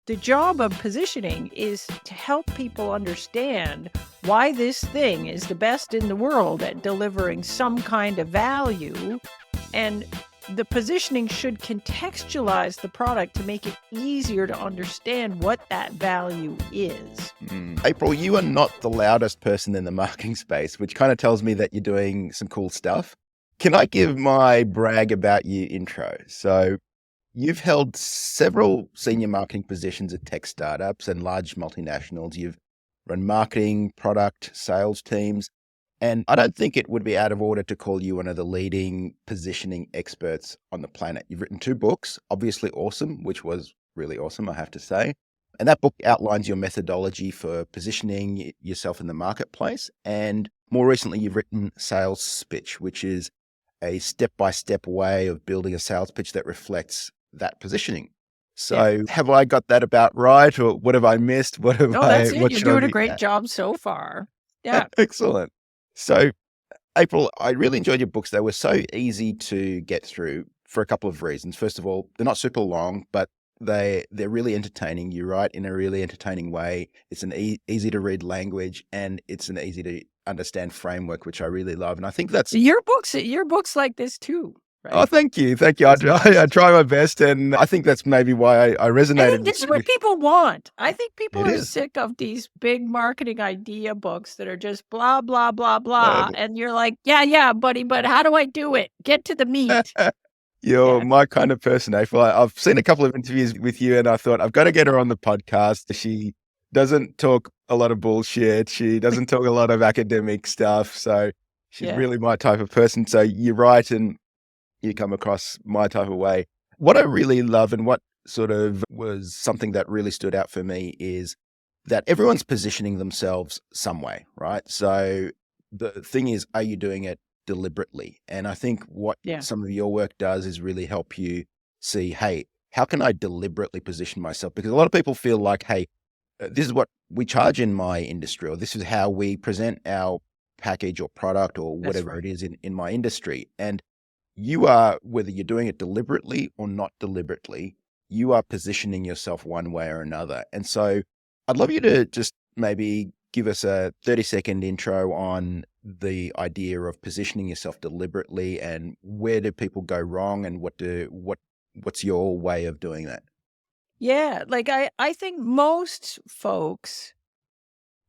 The job of positioning is to help people understand why this thing is the best in the world at delivering some kind of value. And the positioning should contextualize the product to make it easier to understand what that value is. April, you are not the loudest person in the marketing space, which kind of tells me that you're doing some cool stuff. Can I give my brag about you intro? So you've held several senior marketing positions at tech startups and large multinationals. You've run marketing, product, sales teams. And I don't think it would be out of order to call you one of the leading positioning experts on the planet. You've written 2 books, obviously awesome, which was really awesome, I have to say. And that book outlines your methodology for positioning yourself in the marketplace. And more recently, you've written Sales Pitch, which is a step-by-step way of building a sales pitch that reflects that positioning. So Have I got that about right? Or what have I missed? What have that's it. what You're should I doing a be great at? job so far. Yeah. Excellent. So April, I really enjoyed your books. They were so easy to get through for a couple of reasons. First of all, they're not super long, but they're really entertaining. You write in a really entertaining way. It's an easy to read language, and it's an easy to understand framework, which I really love. And I think that's Your books like this too, right? Oh, thank you. Thank you. I try my best, and I think that's maybe why I I resonated think this is what with people want. I think people It are is. sick of these big marketing idea books that are just blah, blah, blah, blah. And you're like, yeah, buddy, but how do I do it? Get to the meat. You're Yeah. my kind of person, April. I've seen a couple of interviews with you, and I thought I've got to get her on the podcast. She doesn't talk a lot of bullshit. She doesn't talk a lot of academic stuff. So she's really my type of person. So you're right, and you come across my type of way. What I really love, and what sort of was something that really stood out for me, is that everyone's positioning themselves some way, right? So the thing is, are you doing it deliberately? And I think what some of your work does is really help you see, hey, how can I deliberately position myself? Because a lot of people feel like, hey, this is what we charge in my industry, or this is how we present our package or product or whatever it is in my industry. And you are, whether you're doing it deliberately or not deliberately, you are positioning yourself one way or another. And so I'd love you to just maybe give us a 30-second intro on the idea of positioning yourself deliberately, and where do people go wrong, and what's your way of doing that? Yeah. Like I think most folks,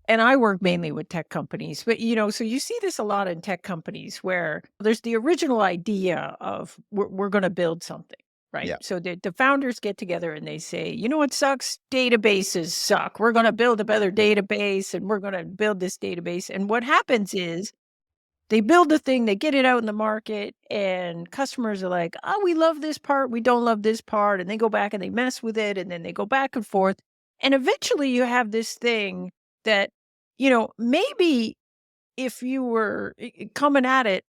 and I work mainly with tech companies, but so you see this a lot in tech companies where there's the original idea of we're going to build something, right? Yeah. So the founders get together and they say, you know what sucks? Databases suck. We're going to build a better database, and we're going to build this database. And what happens is they build the thing, they get it out in the market, and customers are like, oh, we love this part, we don't love this part. And they go back and they mess with it, and then they go back and forth. And eventually you have this thing that, maybe if you were coming at it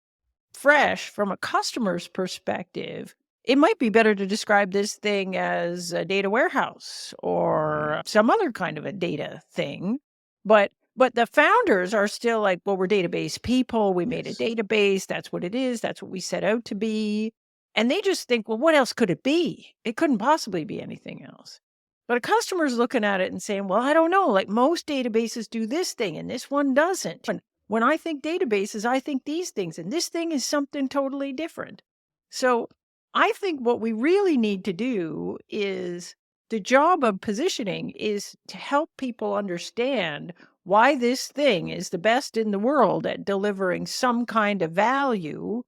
fresh from a customer's perspective, it might be better to describe this thing as a data warehouse or some other kind of a data thing. But the founders are still like, well, we're database people. We made a database. That's what it is. That's what we set out to be. And they just think, well, what else could it be? It couldn't possibly be anything else. But a customer's looking at it and saying, well, I don't know. Like most databases do this thing and this one doesn't. And when I think databases, I think these things, and this thing is something totally different. So I think what we really need to do is the job of positioning is to help people understand why this thing is the best in the world at delivering some kind of value.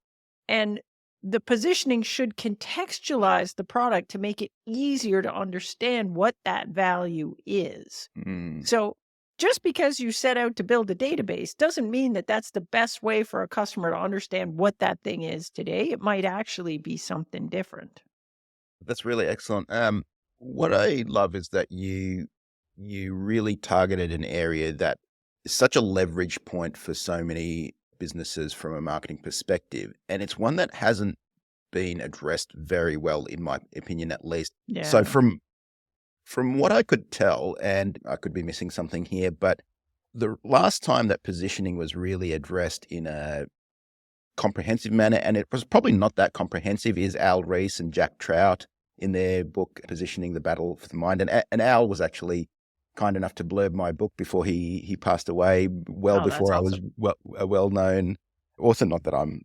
And the positioning should contextualize the product to make it easier to understand what that value is. So just because you set out to build a database doesn't mean that that's the best way for a customer to understand what that thing is today. It might actually be something different. That's really excellent. What I love is that you really targeted an area that is such a leverage point for so many businesses from a marketing perspective, and it's one that hasn't been addressed very well, in my opinion, at least. So from what I could tell, and I could be missing something here, but the last time that positioning was really addressed in a comprehensive manner, and it was probably not that comprehensive, is Al Rees and Jack Trout in their book, Positioning the Battle for the Mind. And Al was actually kind enough to blurb my book before he passed away, well Oh, that's before I was awesome. a well-known author. Not that I'm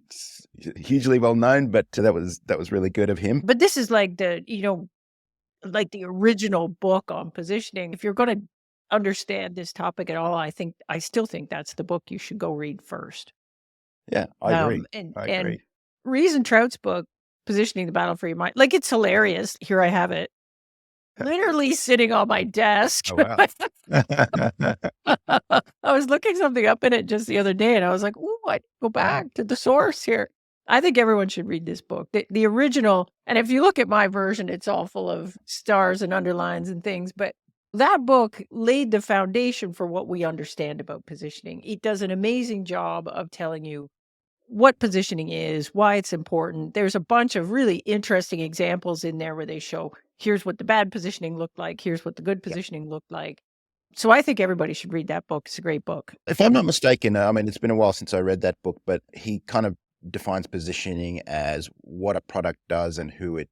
hugely well-known, but that was really good of him. But this is like like the original book on positioning. If you're gonna understand this topic at all, I still think that's the book you should go read first. Yeah, I agree. I And agree. Reason Trout's book, Positioning the Battle for Your Mind, like, it's hilarious. Here I have it, literally sitting on my desk. Oh, wow. I was looking something up in it just the other day, and I was like, "Ooh, I go back to the source here." I think everyone should read this book. The original, and if you look at my version, it's all full of stars and underlines and things, but that book laid the foundation for what we understand about positioning. It does an amazing job of telling you what positioning is, why it's important. There's a bunch of really interesting examples in there where they show, here's what the bad positioning looked like, here's what the good Yeah. positioning looked like. So I think everybody should read that book. It's a great book. If I'm not mistaken, I mean, it's been a while since I read that book, but he kind of defines positioning as what a product does and who it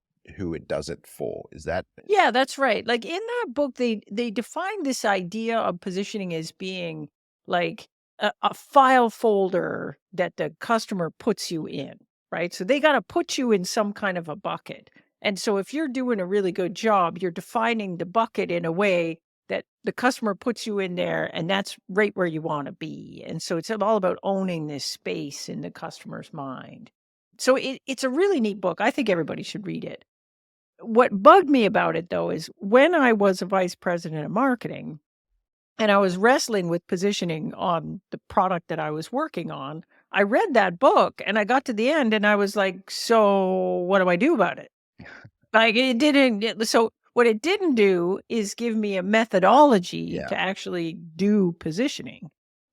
does it for. Is that? Yeah, that's right. Like in that book, they define this idea of positioning as being like a file folder that the customer puts you in, right? So they got to put you in some kind of a bucket. And so if you're doing a really good job, you're defining the bucket in a way that the customer puts you in there, and that's right where you want to be. And so it's all about owning this space in the customer's mind. So it's a really neat book. I think everybody should read it. What bugged me about it, though, is when I was a vice president of marketing and I was wrestling with positioning on the product that I was working on, I read that book and I got to the end and I was like, so what do I do about it? Like so what it didn't do is give me a methodology Yeah. to actually do positioning.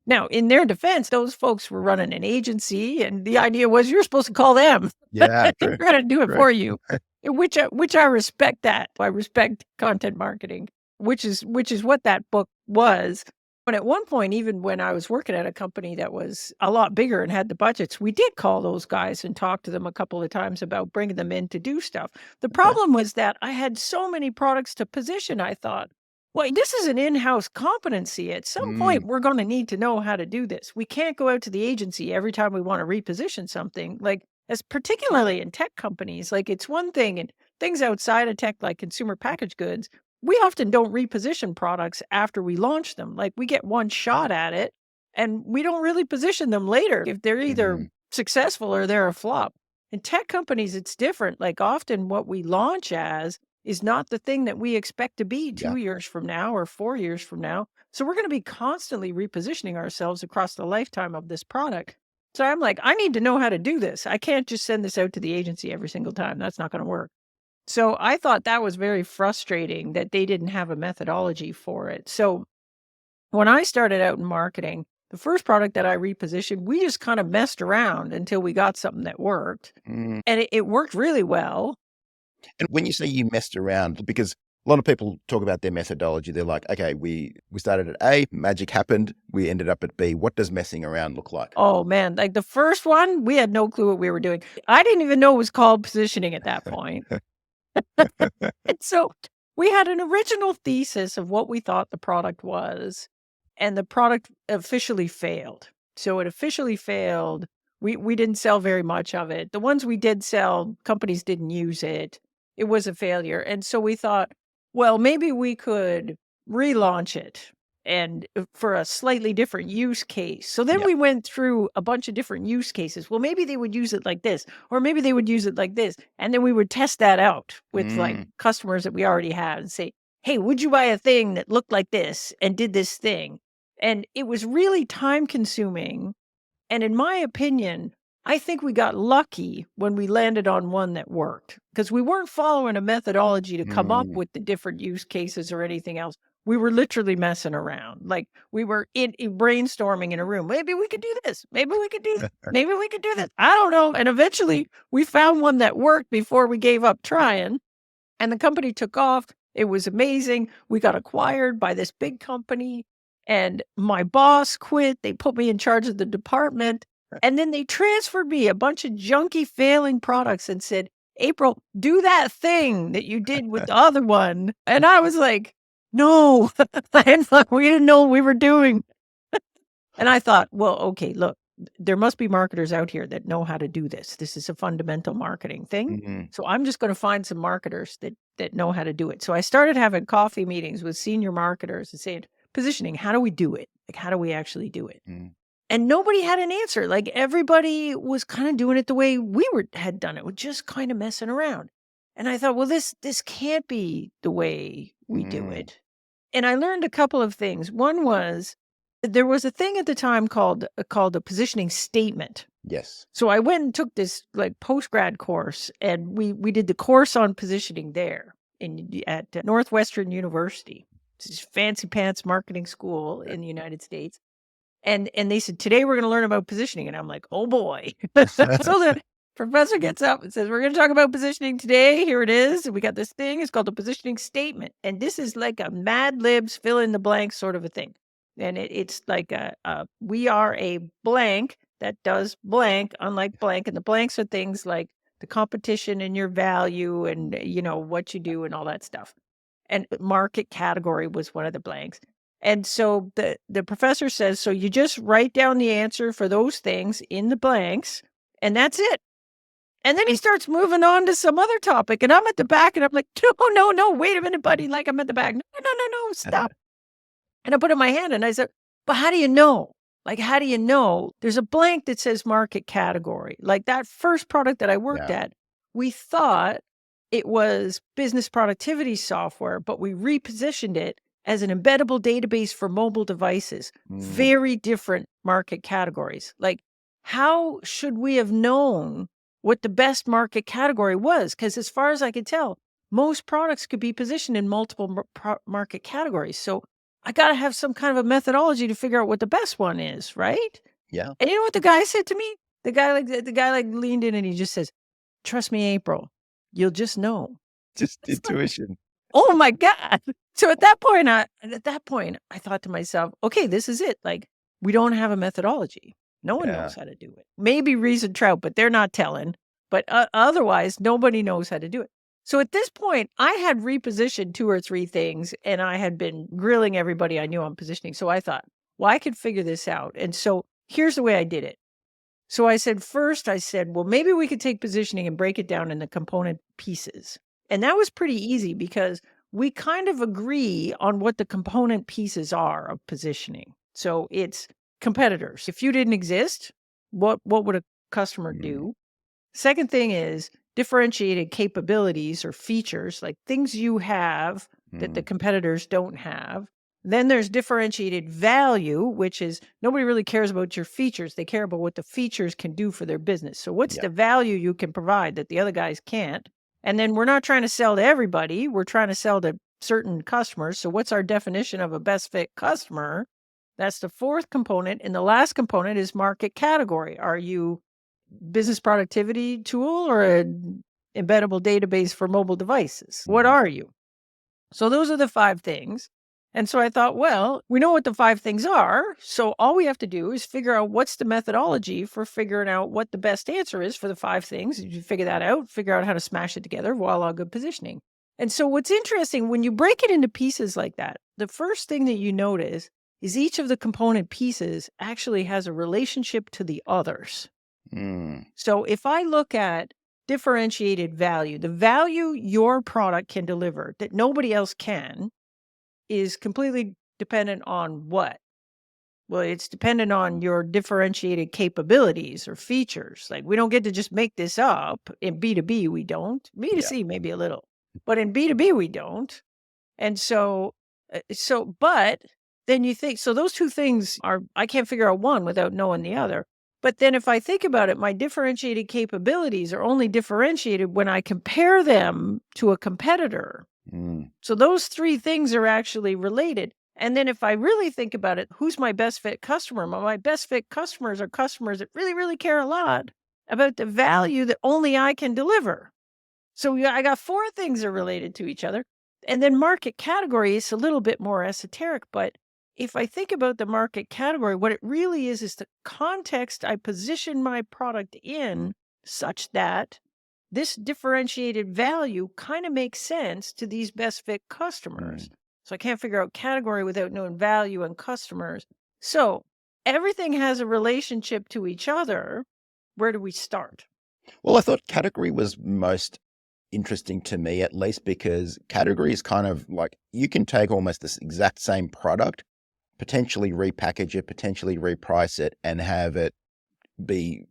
Now, in their defense, those folks were running an agency, and the idea was you're supposed to call them. Yeah. They're True. gonna do it True. for you, which I respect that. I respect content marketing, which is what that book was. But at one point, even when I was working at a company that was a lot bigger and had the budgets, we did call those guys and talk to them a couple of times about bringing them in to do stuff. The Okay. problem was that I had so many products to position. I thought, well, this is an in-house competency. At some Mm, point, we're going to need to know how to do this. We can't go out to the agency every time we want to reposition something. Like, as particularly in tech companies, like it's one thing and things outside of tech, like consumer packaged goods, we often don't reposition products after we launch them. Like we get one shot at it and we don't really position them later if they're either mhm. successful or they're a flop. In tech companies, it's different. Like often what we launch as is not the thing that we expect to be Yeah. 2 years from now or 4 years from now. So we're going to be constantly repositioning ourselves across the lifetime of this product. So I'm like, I need to know how to do this. I can't just send this out to the agency every single time. That's not going to work. So I thought that was very frustrating that they didn't have a methodology for it. So when I started out in marketing, the first product that I repositioned, we just kind of messed around until we got something that worked. Mm. And it worked really well. And when you say you messed around, because a lot of people talk about their methodology, they're like, okay, we started at A, magic happened, we ended up at B. What does messing around look like? Oh man, like the first one, we had no clue what we were doing. I didn't even know it was called positioning at that point. And so we had an original thesis of what we thought the product was, and the product officially failed. So it officially failed. We didn't sell very much of it. The ones we did sell, companies didn't use it. It was a failure. And so we thought, well, maybe we could relaunch it and for a slightly different use case. So then Yeah. we went through a bunch of different use cases. Well, maybe they would use it like this, or maybe they would use it like this. And then we would test that out with like Mm, customers that we already had and say, hey, would you buy a thing that looked like this and did this thing? And it was really time consuming. And in my opinion, I think we got lucky when we landed on one that worked because we weren't following a methodology to come up mm. with the different use cases or anything else. We were literally messing around. Like we were in brainstorming in a room. Maybe we could do this. Maybe we could do that. Maybe we could do this. I don't know. And eventually we found one that worked before we gave up trying. And the company took off. It was amazing. We got acquired by this big company, and my boss quit. They put me in charge of the department, and then they transferred me a bunch of junky failing products and said, April, do that thing that you did with the other one. And I was like, no, we didn't know what we were doing. And I thought, well, okay, look, there must be marketers out here that know how to do this. This is a fundamental marketing thing. Mhm. So I'm just going to find some marketers that know how to do it. So I started having coffee meetings with senior marketers and saying, positioning, how do we do it? Like, how do we actually do it? Mm. And nobody had an answer. Like everybody was kind of doing it the way had done it, with just kind of messing around. And I thought, well, this can't be the way we do Mm. it. And I learned a couple of things. One was there was a thing at the time called a positioning statement. Yes. So I went and took this like post-grad course, and we did the course on positioning there at Northwestern University. This is fancy pants marketing school in the United States. And they said, today we're going to learn about positioning. And I'm like, oh boy. So the professor gets up and says, we're going to talk about positioning today. Here it is. And we got this thing. It's called the positioning statement. And this is like a Mad Libs fill in the blank sort of a thing. And it's like we are a blank that does blank, unlike blank. And the blanks are things like the competition and your value and, what you do and all that stuff. And market category was one of the blanks. And so the professor says, so you just write down the answer for those things in the blanks, and that's it. And then he starts moving on to some other topic, and I'm at the back, and I'm like, no, wait a minute, buddy. Like, I'm at the back. No, stop. And I put in my hand, and I said, but how do you know? Like, how do you know? There's a blank that says market category. Like that first product that I worked Yeah. at, we thought it was business productivity software, but we repositioned it as an embeddable database for mobile devices. Mm. Very different market categories. Like, how should we have known what the best market category was? Because as far as I could tell, most products could be positioned in multiple market categories. So I got to have some kind of a methodology to figure out what the best one is, right? Yeah. And you know what the guy said to me? The guy leaned in and he just says, "Trust me, April, you'll just know." Just It's like, intuition. oh my God. So at that point, I thought to myself, okay, this is it. Like, we don't have a methodology. No one Yeah. knows how to do it. Maybe Reese and Trout, but they're not telling. But otherwise, nobody knows how to do it. So at this point, I had repositioned 2 or 3 things, and I had been grilling everybody I knew on positioning. So I thought, well, I could figure this out. And so here's the way I did it. So I said, first, well, maybe we could take positioning and break it down into component pieces. And that was pretty easy because we kind of agree on what the component pieces are of positioning. So it's competitors. If you didn't exist, what would a customer Mm. do? Second thing is differentiated capabilities or features, like things you have that the Mm. competitors don't have. Then there's differentiated value, which is nobody really cares about your features. They care about what the features can do for their business. So what's Yeah. the value you can provide that the other guys can't? And then we're not trying to sell to everybody. We're trying to sell to certain customers. So what's our definition of a best fit customer? That's the fourth component. And the last component is market category. Are you business productivity tool or an embeddable database for mobile devices? What Mhm. are you? So those are the 5 things. And so I thought, well, we know what the 5 things are. So all we have to do is figure out what's the methodology for figuring out what the best answer is for the 5 things. You figure that out, figure out how to smash it together, voila, good positioning. And so what's interesting, when you break it into pieces like that, the first thing that you notice is each of the component pieces actually has a relationship to the others. Mm. So if I look at differentiated value, the value your product can deliver that nobody else can is completely dependent on what? Well, it's dependent on your differentiated capabilities or features. Like, we don't get to just make this up. In B2B, we don't. Yeah. B2C, maybe a little, but in B2B, we don't. And but then you think, so those 2 things are, I can't figure out one without knowing the other. But then if I think about it, my differentiated capabilities are only differentiated when I compare them to a competitor. Mm. So those 3 things are actually related. And then if I really think about it, who's my best fit customer? My best fit customers are customers that really, really care a lot about the value that only I can deliver. So I got 4 things that are related to each other. And then market category is a little bit more esoteric. But if I think about the market category, what it really is the context I position my product in, such that this differentiated value kind of makes sense to these best fit customers. Mm. So I can't figure out category without knowing value and customers. So everything has a relationship to each other. Where do we start? Well, I thought category was most interesting to me, at least, because category is kind of like you can take almost this exact same product, potentially repackage it, potentially reprice it, and have it be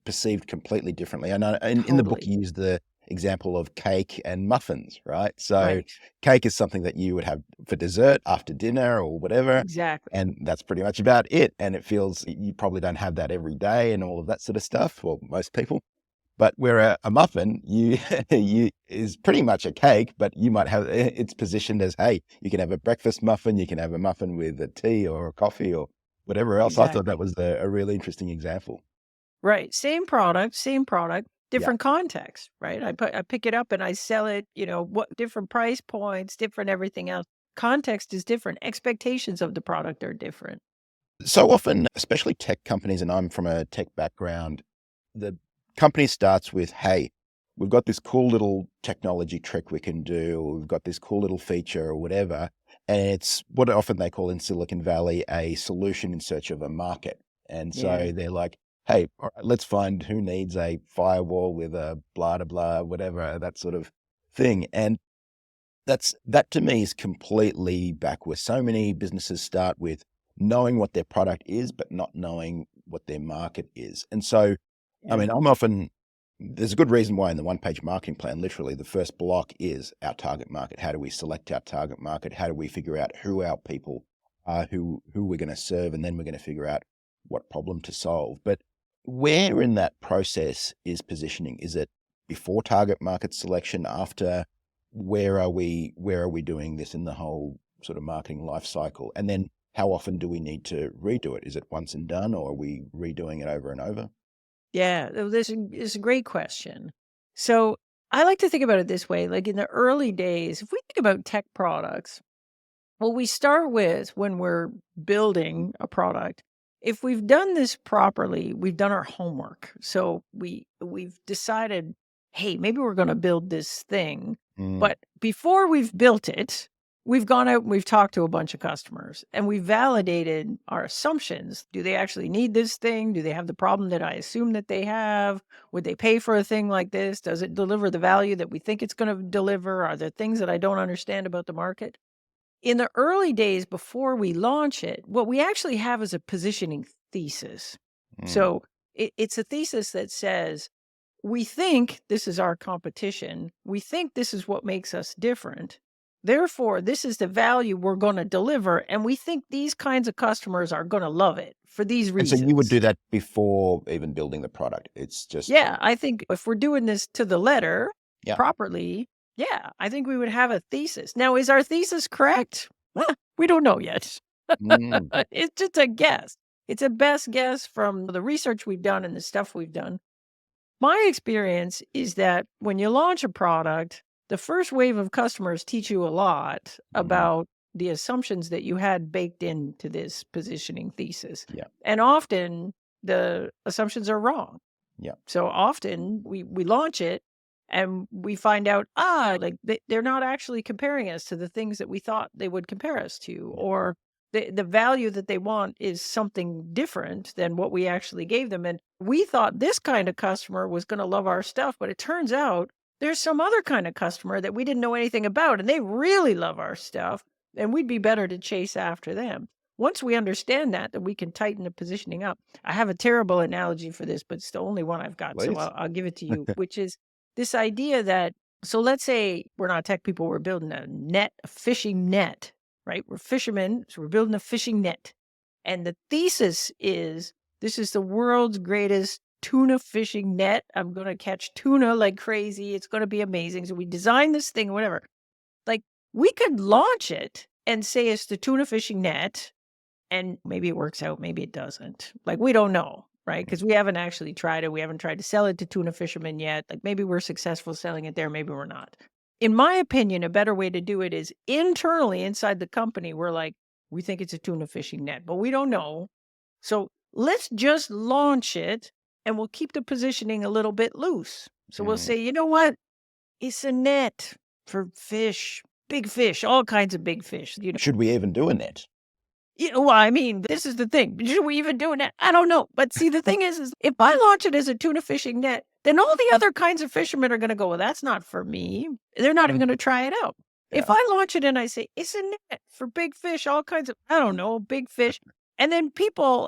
perceived completely differently. I know in the book Totally. you use the example of cake and muffins, right? So Right. cake is something that you would have for dessert after dinner or whatever, Exactly. and that's pretty much about it. And it feels you probably don't have that every day and all of that sort of stuff, well, most people. But where a muffin, you you is pretty much a cake, but you might have it's positioned as, hey, you can have a breakfast muffin, you can have a muffin with a tea or a coffee or whatever else. I thought that Exactly. was a really interesting example. Right. Same product, Yeah. different context, right? I pick it up and I sell it, what different price points, different everything else. Context is different. Expectations of the product are different. So often, especially tech companies, and I'm from a tech background, the company starts with, hey, we've got this cool little technology trick we can do, or we've got this cool little feature or whatever. And it's what often they call in Silicon Valley a solution in search of a market. And Yeah. so they're like, hey, all right, let's find who needs a firewall with a blah, blah, blah, whatever, that sort of thing. And that to me is completely backwards. So many businesses start with knowing what their product is, but not knowing what their market is. And so, I Yeah. mean, I'm often there's a good reason why in the one-page marketing plan, literally the first block is our target market. How do we select our target market? How do we figure out who our people are, who we're going to serve, and then we're going to figure out what problem to solve. But where in that process is positioning? Is it before target market selection, after? Where are we doing this in the whole sort of marketing life cycle? And then how often do we need to redo it? Is it once and done, or are we redoing it over and over? Yeah. This is a great question. So I like to think about it this way. Like in the early days, if we think about tech products, well, we start with when we're building a product. If we've done this properly, we've done our homework. So we've decided, hey, maybe we're going to build this thing. Mm. But before we've built it, we've gone out and we've talked to a bunch of customers and we validated our assumptions. Do they actually need this thing? Do they have the problem that I assume that they have? Would they pay for a thing like this? Does it deliver the value that we think it's going to deliver? Are there things that I don't understand about the market? In the early days before we launch it, what we actually have is a positioning thesis. Mm. So it's a thesis that says, we think this is our competition. We think this is what makes us different. Therefore, this is the value we're going to deliver. And we think these kinds of customers are going to love it for these And so you would reasons. do that before even building the product. It's just Yeah, I think if we're doing this to the letter yeah. properly, yeah, I think we would have a thesis. Now, is our thesis correct? We don't know yet. Mm. It's just a guess. It's a best guess from the research we've done and the stuff we've done. My experience is that when you launch a product, the first wave of customers teach you a lot Mm. about the assumptions that you had baked into this positioning thesis. Yeah. And often the assumptions are wrong. Yeah. So often we launch it and we find out, like they're not actually comparing us to the things that we thought they would compare us to, Yeah. or the value that they want is something different than what we actually gave them. And we thought this kind of customer was going to love our stuff, but it turns out there's some other kind of customer that we didn't know anything about and they really love our stuff. And we'd be better to chase after them. Once we understand that, then we can tighten the positioning up. I have a terrible analogy for this, but it's the only one I've got. So Please. I'll give it to you, which is this idea that, so let's say we're not tech people, we're building a fishing net, right? We're fishermen, so we're building a fishing net. And the thesis is this is the world's greatest tuna fishing net. I'm going to catch tuna like crazy. It's going to be amazing. So we design this thing, whatever. Like we could launch it and say it's the tuna fishing net and maybe it works out, maybe it doesn't. Like, we don't know, right? Because we haven't actually tried it. We haven't tried to sell it to tuna fishermen yet. Like, maybe we're successful selling it there, maybe we're not. In my opinion, a better way to do it is internally inside the company, we're like, we think it's a tuna fishing net, but we don't know. So let's just launch it and we'll keep the positioning a little bit loose. So we'll say, you know what? It's a net for big fish, all kinds of big fish. Should we even do a net? Well, I mean, this is the thing. Should we even do that? I don't know. But see, the thing is if I launch it as a tuna fishing net, then all the other kinds of fishermen are going to go, well, that's not for me. They're not even going to try it out. If Yeah. I launch it and I say, it's a net for big fish, all kinds of, I don't know, big fish. And then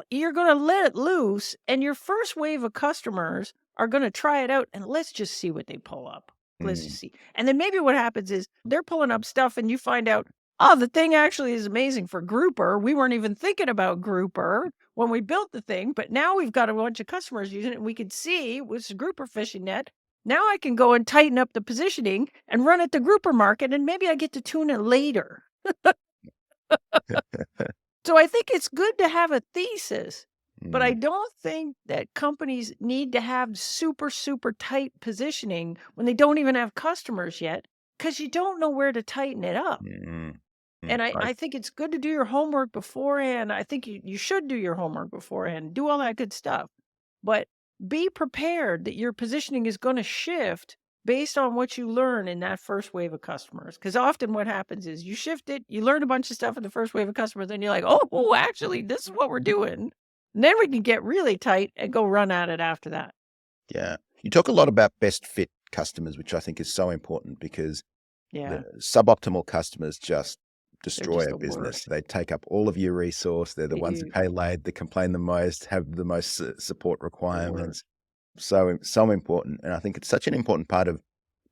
you're going to let it loose. And your first wave of customers are going to try it out. And let's just see what they pull up. Let's just see. And then maybe what happens is they're pulling up stuff and you find out, oh, the thing actually is amazing for grouper. We weren't even thinking about grouper when we built the thing, but now we've got a bunch of customers using it and we could see with the grouper fishing net. Now I can go and tighten up the positioning and run at the grouper market and maybe I get to tuna later. So I think it's good to have a thesis, but I don't think that companies need to have super, super tight positioning when they don't even have customers yet, because you don't know where to tighten it up. And I think it's good to do your homework beforehand. I think you should do your homework beforehand, do all that good stuff. But be prepared that your positioning is going to shift based on what you learn in that first wave of customers. Because often what happens is you shift it, you learn a bunch of stuff in the first wave of customers, and you're like, oh, actually, this is what we're doing. And then we can get really tight and go run at it after that. Yeah. You talk a lot about best fit customers, which I think is so important because Yeah. the suboptimal customers just destroy just a the business. worst. They take up all of your resource. They're the They ones who do. pay late, that complain the most, have the most support The requirements. worst. So important. And I think it's such an important part of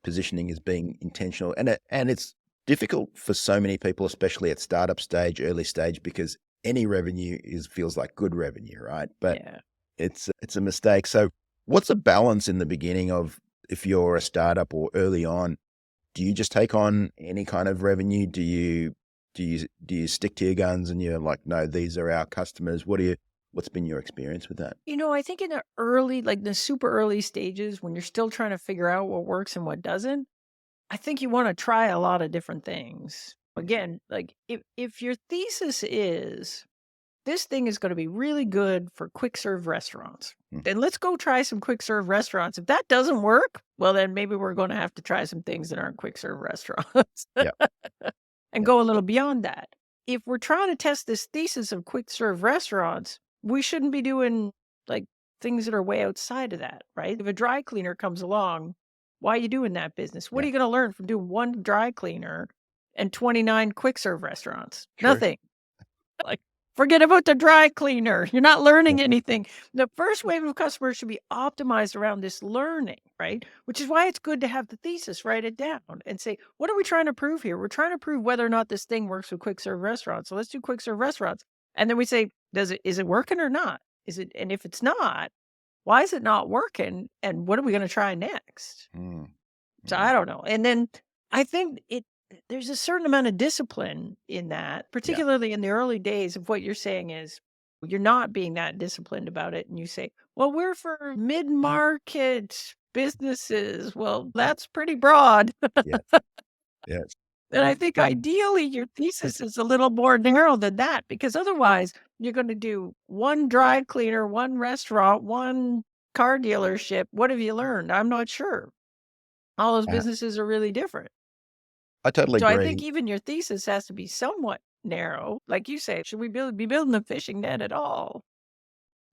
positioning is being intentional. And it's difficult for so many people, especially at startup stage, early stage, because any revenue feels like good revenue, right? But Yeah. it's a mistake. So what's a balance in the beginning of, if you're a startup or early on, do you just take on any kind of revenue? Do you stick to your guns and you're like, no, these are our customers? What's been your experience with that? I think in the early, like the super early stages, when you're still trying to figure out what works and what doesn't, I think you want to try a lot of different things. Again, like if your thesis is this thing is going to be really good for quick serve restaurants, then let's go try some quick serve restaurants. If that doesn't work, well, then maybe we're going to have to try some things that aren't quick serve restaurants Yeah. and go a little beyond that. If we're trying to test this thesis of quick serve restaurants, we shouldn't be doing like things that are way outside of that, right? If a dry cleaner comes along, why are you doing that business? What are you going to learn from doing one dry cleaner and 29 quick serve restaurants? True. Nothing. Like, forget about the dry cleaner. You're not learning anything. The first wave of customers should be optimized around this learning, right? Which is why it's good to have the thesis, write it down and say, what are we trying to prove here? We're trying to prove whether or not this thing works with quick serve restaurants. So let's do quick serve restaurants. And then we say, is it working or not? And if it's not, why is it not working? And what are we going to try next? So I don't know. And then I think there's a certain amount of discipline in that, particularly in the early days of what you're saying is you're not being that disciplined about it. And you say, well, we're for mid-market businesses. Well, that's pretty broad. Yes. And I think ideally your thesis is a little more narrow than that, because otherwise you're going to do one dry cleaner, one restaurant, one car dealership. What have you learned? I'm not sure. All those businesses are really different. I totally So agree. I think even your thesis has to be somewhat narrow. Like you say, should we be building a fishing net at all?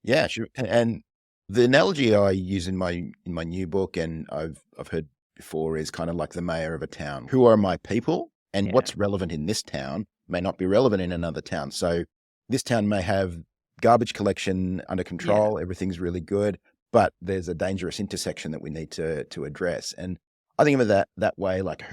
Yeah, sure. And the analogy I use in my new book, and I've heard before, is kind of like the mayor of a town. Who are my people? And what's relevant in this town may not be relevant in another town. So this town may have garbage collection under control, everything's really good, but there's a dangerous intersection that we need to address. And I think of it that way, like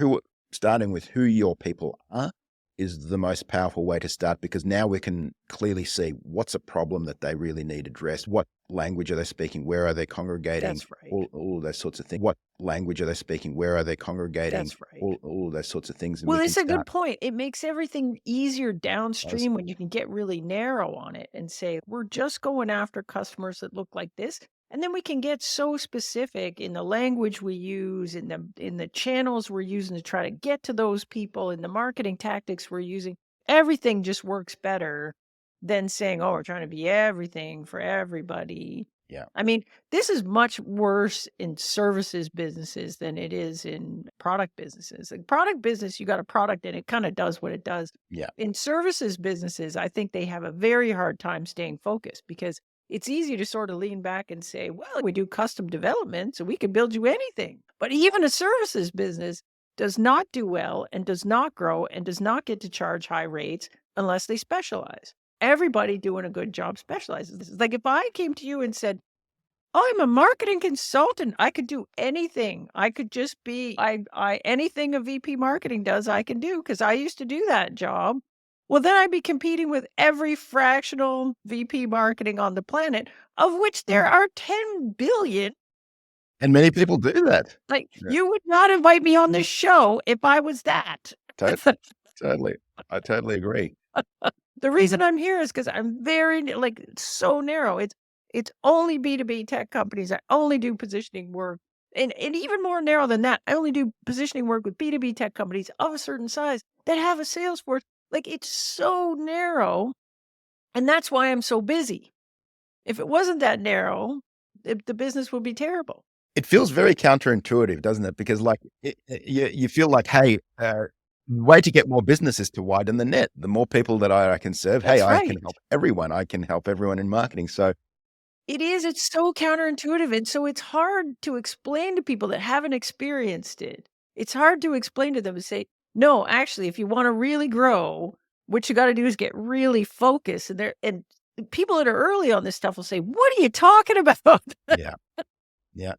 starting with who your people are is the most powerful way to start, because now we can clearly see what's a problem that they really need addressed. What language are they speaking? Where are they congregating? That's right. All of those sorts of things. What language are they speaking? Where are they congregating? That's right. All of those sorts of things. And Well, we it's can a good start. point. It makes everything easier downstream when you can get really narrow on it and say, we're just going after customers that look like this. And then we can get so specific in the language we use, in the channels we're using to try to get to those people, in the marketing tactics we're using. Everything just works better than saying, oh, we're trying to be everything for everybody. Yeah. I mean, this is much worse in services businesses than it is in product businesses. Like product business, you got a product and it kind of does what it does. Yeah. In services businesses, I think they have a very hard time staying focused because it's easy to sort of lean back and say, well, we do custom development, so we can build you anything. But even a services business does not do well and does not grow and does not get to charge high rates unless they specialize. Everybody doing a good job specializes. This is like if I came to you and said, oh, I'm a marketing consultant. I could do anything. I could just be I anything a VP marketing does, I can do because I used to do that job. Well, then I'd be competing with every fractional VP marketing on the planet, of which there are 10 billion. And many people do that. Like, Yeah. you would not invite me on this show if I was that. Totally. I totally agree. The reason I'm here is because I'm very like it's so narrow. It's only B2B tech companies. I only do positioning work. And even more narrow than that, I only do positioning work with B2B tech companies of a certain size that have a sales force. Like it's so narrow. And that's why I'm so busy. If it wasn't that narrow, the business would be terrible. It feels very counterintuitive, doesn't it? Because like you feel like, hey, way to get more business is to widen the net. The more people that I can serve, That's hey, I can right. help everyone. I can help everyone in marketing. So It is. It's so counterintuitive. And so it's hard to explain to people that haven't experienced it. It's hard to explain to them and say, no, actually, if you want to really grow, what you got to do is get really focused. And people that are early on this stuff will say, what are you talking about? yeah, yeah,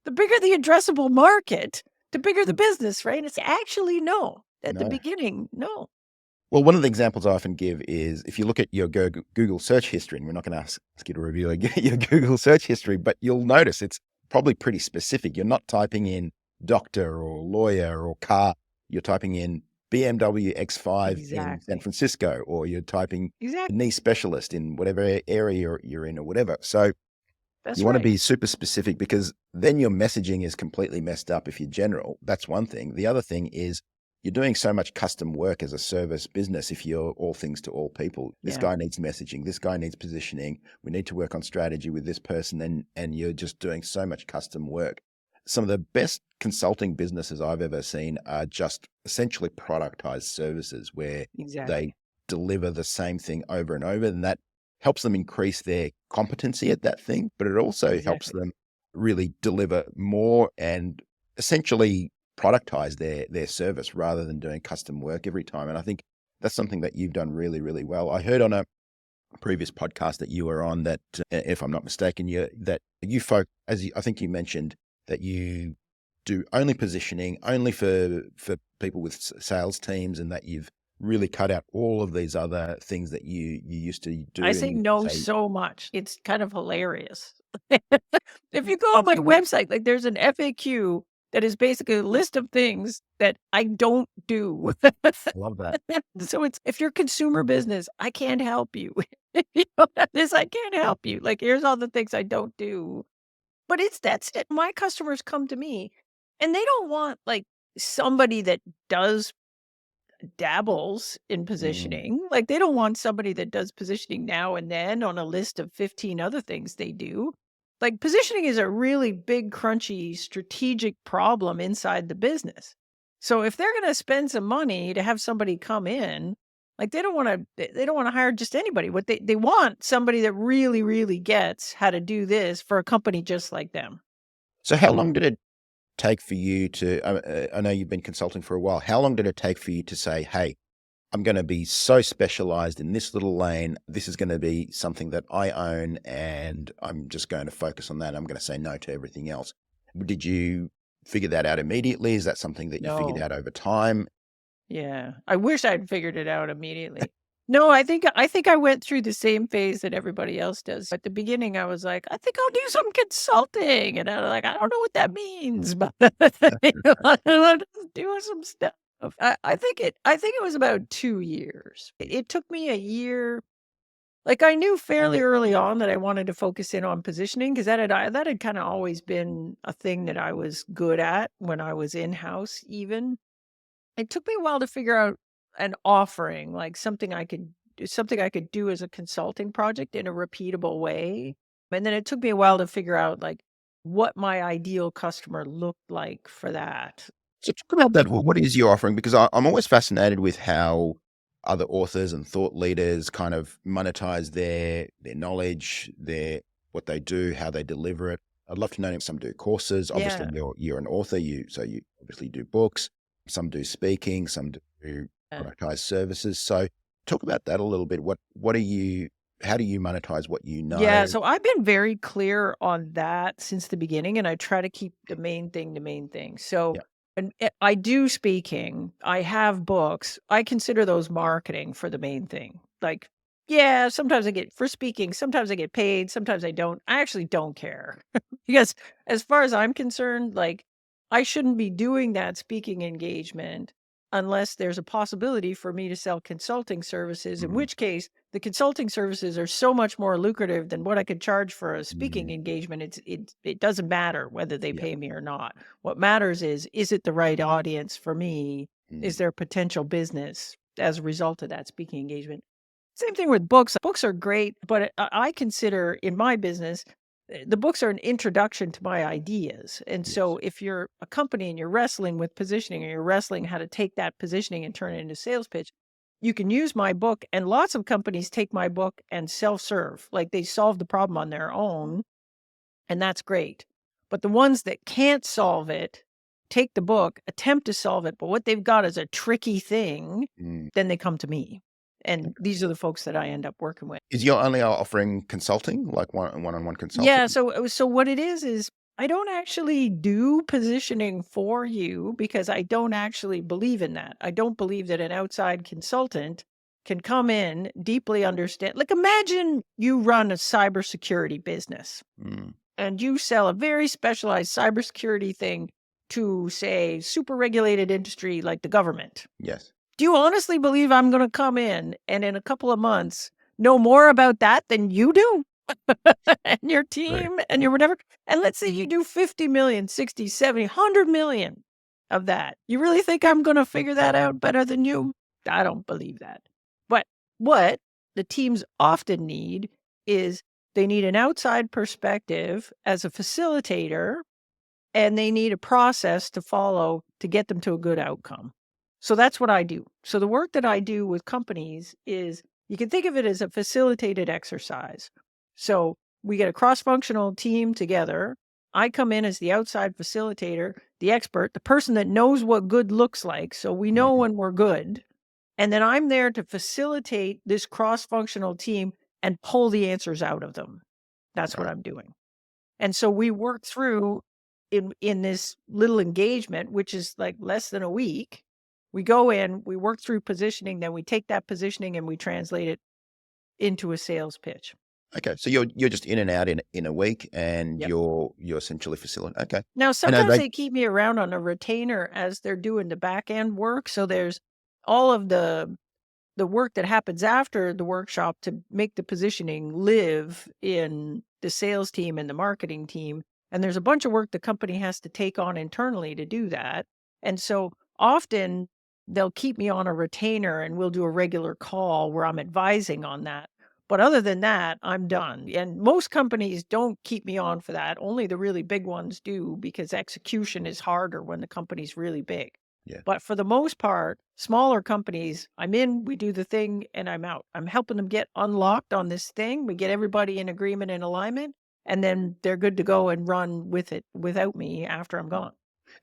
The bigger the addressable market, the bigger the business, right? And it's actually no. At the no. beginning, no. Well, one of the examples I often give is if you look at your Google search history, and we're not going to ask you to review your Google search history, but you'll notice it's probably pretty specific. You're not typing in doctor or lawyer or car. You're typing in BMW X5 in San Exactly. Francisco, or you're typing Exactly. knee specialist in whatever area you're in or whatever. So That's you want to right. be super specific because then your messaging is completely messed up if you're general. That's one thing. The other thing is you're doing so much custom work as a service business if you're all things to all people. This Yeah. guy needs messaging. This guy needs positioning. We need to work on strategy with this person. And you're just doing so much custom work. Some of the best consulting businesses I've ever seen are just essentially productized services where Exactly. they deliver the same thing over and over. And that helps them increase their competency at that thing, but it also helps Exactly. them really deliver more and essentially productize their service rather than doing custom work every time. And I think that's something that you've done really, really well. I heard on a previous podcast that you were on that, if I'm not mistaken, I think you mentioned that you do only positioning, only for people with sales teams, and that you've really cut out all of these other things that you used to do. I And say you no say, so much. It's kind of hilarious. If you go on my website, like there's an FAQ that is basically a list of things that I don't do. love that. So it's if you're consumer business, I can't help you. If you don't have this, I can't help you. Like here's all the things I don't do. But that's it. My customers come to me and they don't want like somebody that does dabbles in Mm, positioning. Like they don't want somebody that does positioning now and then on a list of 15 other things they do. Like positioning is a really big, crunchy, strategic problem inside the business. So if they're going to spend some money to have somebody come in, like they don't want to hire just anybody. What they want somebody that really, really gets how to do this for a company just like them. So how long did it take for you to, I know you've been consulting for a while. How long did it take for you to say, hey, I'm going to be so specialized in this little lane. This is going to be something that I own and I'm just going to focus on that. I'm going to say no to everything else. Did you figure that out immediately? Is that something that you figured No. out over time? Yeah, I wish I'd figured it out immediately. No, I think I went through the same phase that everybody else does. At the beginning, I was like, "I think I'll do some consulting," and I was like, "I don't know what that means, but you know, I'm just doing some stuff." I think it was about 2 years. It took me a year. Like I knew fairly early on that I wanted to focus in on positioning because that had kind of always been a thing that I was good at when I was in house. Even it took me a while to figure out an offering, like something I could do as a consulting project in a repeatable way. And then it took me a while to figure out like what my ideal customer looked like for that. So talk about that. What is your offering? Because I'm always fascinated with how other authors and thought leaders kind of monetize their knowledge, their what they do, how they deliver it. I'd love to know if some do courses. Obviously, Yeah. you're an author, so you obviously do books. Some do speaking, some do Yeah. monetize services. So talk about that a little bit. What are you? How do you monetize what you Yeah, know? so I've been very clear on that since the beginning, and I try to keep the main thing the main thing. So, Yeah. and I do speaking, I have books. I consider those marketing for the main thing. Like, yeah, sometimes I get for speaking, sometimes I get paid, sometimes I don't. I actually don't care because as far as I'm concerned, like I shouldn't be doing that speaking engagement unless there's a possibility for me to sell consulting services, in Mm, which case the consulting services are so much more lucrative than what I could charge for a speaking mm, engagement. It doesn't matter whether they yeah. pay me or not. What matters is it the right audience for me? Mm, Is there potential business as a result of that speaking engagement? Same thing with books. Books are great, but I consider in my business, the books are an introduction to my ideas. And yes. so if you're a company and you're wrestling with positioning or you're wrestling how to take that positioning and turn it into a sales pitch, you can use my book. And lots of companies take my book and self-serve, like they solve the problem on their own. And that's great. But the ones that can't solve it, take the book, attempt to solve it, but what they've got is a tricky thing, Mm. then they come to me. And these are the folks that I end up working with. Is your only offering consulting, like one-on-one Yeah, consulting? so what it is I don't actually do positioning for you because I don't actually believe in that. I don't believe that an outside consultant can come in, deeply understand. Like imagine you run a cybersecurity business Mm, and you sell a very specialized cybersecurity thing to, say, super regulated industry like the government. yes. Do you honestly believe I'm going to come in a couple of months know more about that than you do and your True. team and your whatever? And let's say you do 50 million, 60, 70, 100 million of that. You really think I'm going to figure that out better than you? I don't believe that. But what the teams often need is they need an outside perspective as a facilitator and they need a process to follow to get them to a good outcome. So that's what I do. So the work that I do with companies is you can think of it as a facilitated exercise. So we get a cross-functional team together. I come in as the outside facilitator, the expert, the person that knows what good looks like. So we know Mhm. when we're good. And then I'm there to facilitate this cross-functional team and pull the answers out of them. That's what Right. I'm doing. And so we work through in this little engagement, which is like less than a week. We go in, we work through positioning, then we take that positioning and we translate it into a sales pitch. Okay. So you're just in and out in a week, and Yep. you're essentially facilitating. Okay. Now, And are sometimes they? they keep me around on a retainer as they're doing the back end work. So there's all of the work that happens after the workshop to make the positioning live in the sales team and the marketing team. And there's a bunch of work the company has to take on internally to do that. And so often they'll keep me on a retainer and we'll do a regular call where I'm advising on that. But other than that, I'm done. And most companies don't keep me on for that. Only the really big ones do because execution is harder when the company's really big. Yeah. But for the most part, smaller companies, I'm in, we do the thing, and I'm out. I'm helping them get unlocked on this thing. We get everybody in agreement and alignment, and then they're good to go and run with it without me after I'm gone.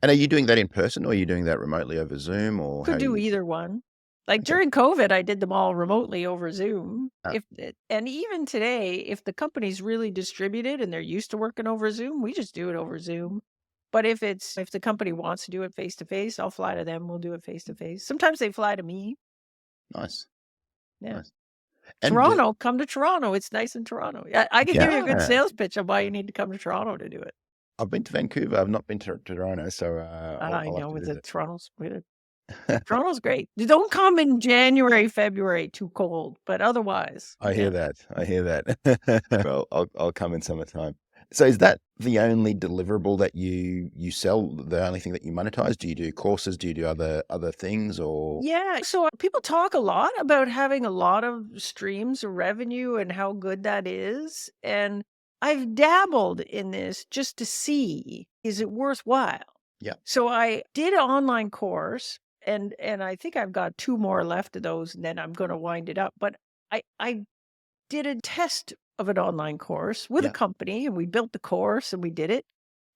And are you doing that in person, or are you doing that remotely over Zoom, or how Could are do you? either one. Like Okay. during COVID, I did them all remotely over Zoom. Uh, And even today, if the company's really distributed and they're used to working over Zoom, we just do it over Zoom. But if the company wants to do it face to face, I'll fly to them. We'll do it face to face. Sometimes they fly to me. nice. Yeah. Nice. And Toronto, come to Toronto. It's nice in Toronto. I can give you a good yeah, sales pitch on why you need to come to Toronto to do it. I've been to Vancouver. I've not been to Toronto, so I I'll have know to with the visit. Toronto's great. You don't come in January, February, too cold, but otherwise you I hear can. that. I hear that. Well, I'll come in summertime. So is that the only deliverable that you sell? The only thing that you monetize? Do you do courses? Do you do other things? Or Yeah. So people talk a lot about having a lot of streams of revenue and how good that is. And I've dabbled in this just to see, is it worthwhile? Yeah. So I did an online course, and I think I've got 2 more left of those, and then I'm gonna wind it up. But I did a test of an online course with a Yeah. company, and we built the course, and we did it,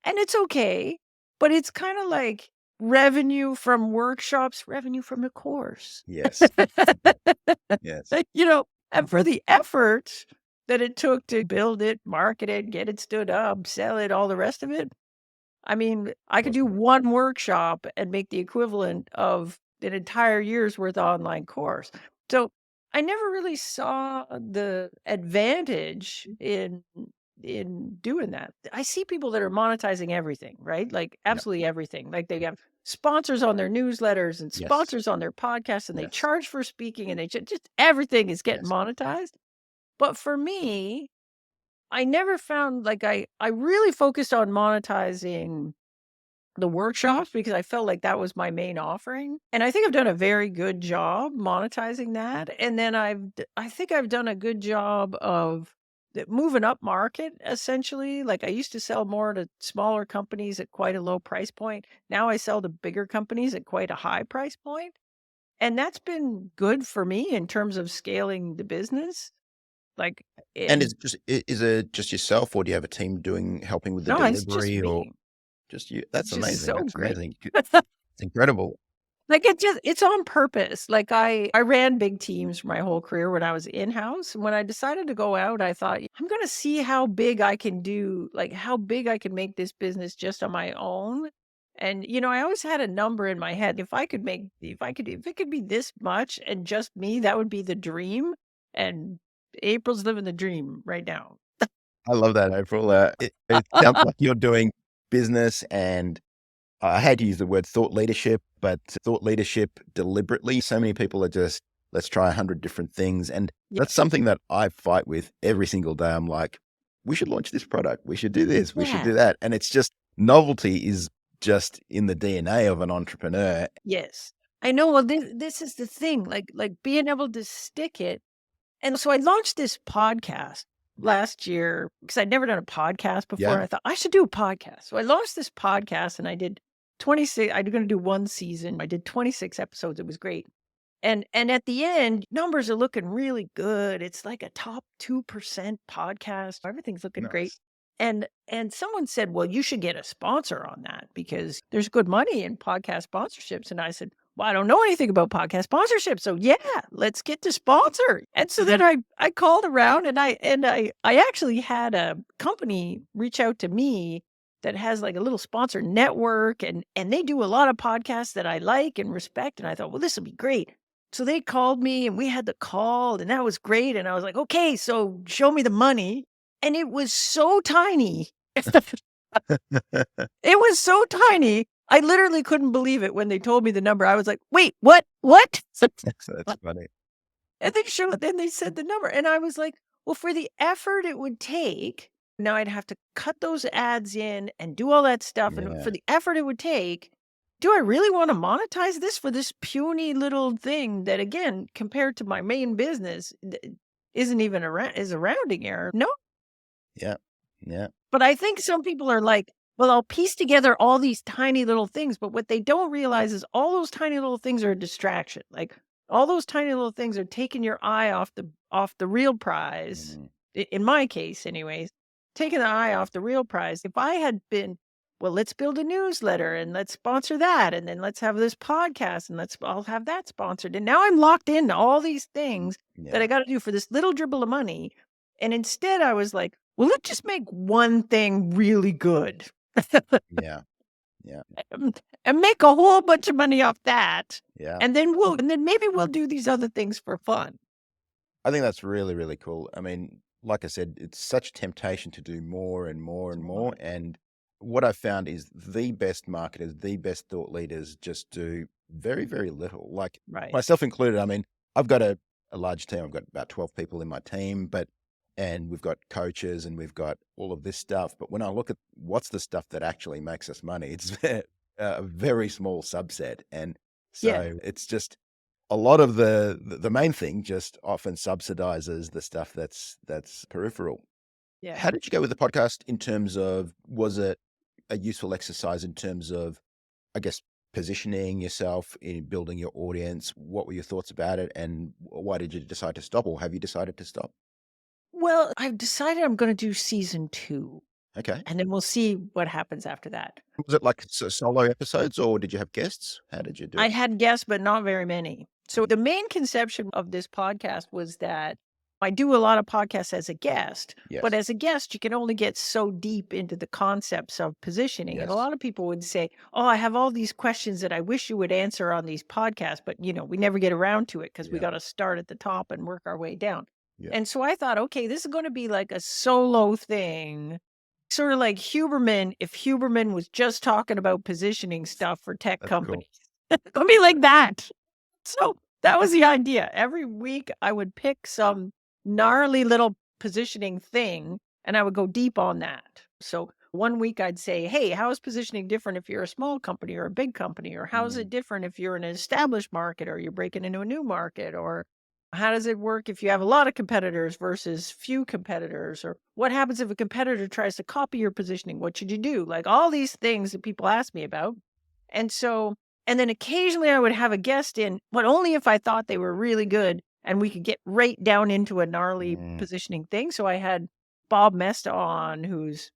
and it's okay, but it's kinda like revenue from workshops, revenue from the course. Yes. Yes. You know, and for the effort that it took to build it, market it, get it stood up, sell it, all the rest of it, I mean, I could do Wasn't it? one workshop and make the equivalent of an entire year's worth of online course. So I never really saw the advantage in doing that. I see people that are monetizing everything, right? Like Yeah. absolutely everything. Like they have sponsors on their newsletters and Yes. sponsors on their podcasts, and they Yes. charge for speaking, and they just everything is getting Yes. monetized. But for me, I never found like I really focused on monetizing the workshops because I felt like that was my main offering. And I think I've done a very good job monetizing that. And then I think I've done a good job of moving up market essentially. Like I used to sell more to smaller companies at quite a low price point. Now I sell to bigger companies at quite a high price point. And that's been good for me in terms of scaling the business. Like, And and is it just yourself, or do you have a team helping with the no, it's just delivery, or me. just you? It's That's just amazing. so That's great. amazing. It's incredible. Like, it's on purpose. Like, I ran big teams for my whole career when I was in-house, and when I decided to go out, I thought, "I'm gonna see how big I can do, like, how big I can make this business just on my own." And, I always had a number in my head. If it could be this much and just me, that would be the dream, and April's living the dream right now. I love that, April. It sounds like you're doing business, and I hate to use the word thought leadership, but thought leadership deliberately. So many people are just, let's try 100 different things. And Yeah. that's something that I fight with every single day. I'm like, we should launch this product. We should do this. We should Yeah. do that. And it's just, novelty is just in the DNA of an entrepreneur. Yes. I know, well, this is the thing, like being able to stick it. And so I launched this podcast last year because I'd never done a podcast before. Yeah. And I thought I should do a podcast. So I launched this podcast and I did 26. I'm going to do one season. I did 26 episodes. It was great. And at the end, numbers are looking really good. It's like a top 2% podcast. Everything's looking great. Nice. And someone said, "Well, you should get a sponsor on that because there's good money in podcast sponsorships." And I said, "Well, I don't know anything about podcast sponsorship. So yeah, let's get the sponsor." And so then I called around and I actually had a company reach out to me that has like a little sponsor network, and they do a lot of podcasts that I like and respect. And I thought, well, this will be great. So they called me and we had the call, and that was great. And I was like, "Okay, so show me the money." And it was so tiny. It was so tiny. I literally couldn't believe it when they told me the number. I was like, "Wait, what? What?" That's funny. And then they said the number. And I was like, "Well, for the effort it would take, now I'd have to cut those ads in and do all that stuff. And Yeah. for the effort it would take, do I really want to monetize this for this puny little thing that, again, compared to my main business, isn't even is a rounding error? No." Yeah. Yeah. But I think some people are like, "Well, I'll piece together all these tiny little things." But what they don't realize is all those tiny little things are a distraction. Like all those tiny little things are taking your eye off the real prize. Mm. In my case, anyways, taking the eye off the real prize. If I had been, well, let's build a newsletter and let's sponsor that, and then let's have this podcast and I'll have that sponsored. And now I'm locked into all these things that I Yeah. got to do for this little dribble of money. And instead I was like, well, let's just make one thing really good Yeah. Yeah. and make a whole bunch of money off that. Yeah. And then maybe we'll do these other things for fun. I think that's really, really cool. I mean, like I said, it's such temptation to do more and more and more. And what I've found is the best marketers, the best thought leaders just do very, very little. Like Right. myself included. I mean, I've got a large team. I've got about 12 people in my team, and we've got coaches and we've got all of this stuff. But when I look at what's the stuff that actually makes us money, it's a very small subset. And Yeah. so it's just a lot of the main thing just often subsidizes the stuff that's peripheral. Yeah. How did you go with the podcast in terms of, was it a useful exercise in terms of, I guess, positioning yourself in building your audience? What were your thoughts about it, and why did you decide to stop, or have you decided to stop? Well, I've decided I'm gonna do season 2, Okay. and then we'll see what happens after that. Was it like solo episodes, or did you have guests? How did you do I it? had guests, but not very many. So the main conception of this podcast was that I do a lot of podcasts as a guest, but Yes. as a guest, you can only get so deep into the concepts of positioning. And a Yes. lot of people would say, "Oh, I have all these questions that I wish you would answer on these podcasts, but we never get around to it because we Yeah. got to start at the top and work our way down." Yeah. And so I thought, okay, this is going to be like a solo thing, sort of like Huberman, if Huberman was just talking about positioning stuff for tech That's cool. companies. It's gonna be like that. So that was the idea. Every week I would pick some gnarly little positioning thing and I would go deep on that. So one week I'd say, hey, how is positioning different if you're a small company or a big company? Or how is Mm, it different if you're in an established market or you're breaking into a new market? Or how does it work if you have a lot of competitors versus few competitors? Or what happens if a competitor tries to copy your positioning? What should you do? Like all these things that people ask me about. And so, and then occasionally I would have a guest in, but only if I thought they were really good and we could get right down into a gnarly mm, positioning thing. So I had Bob Mesta on, who's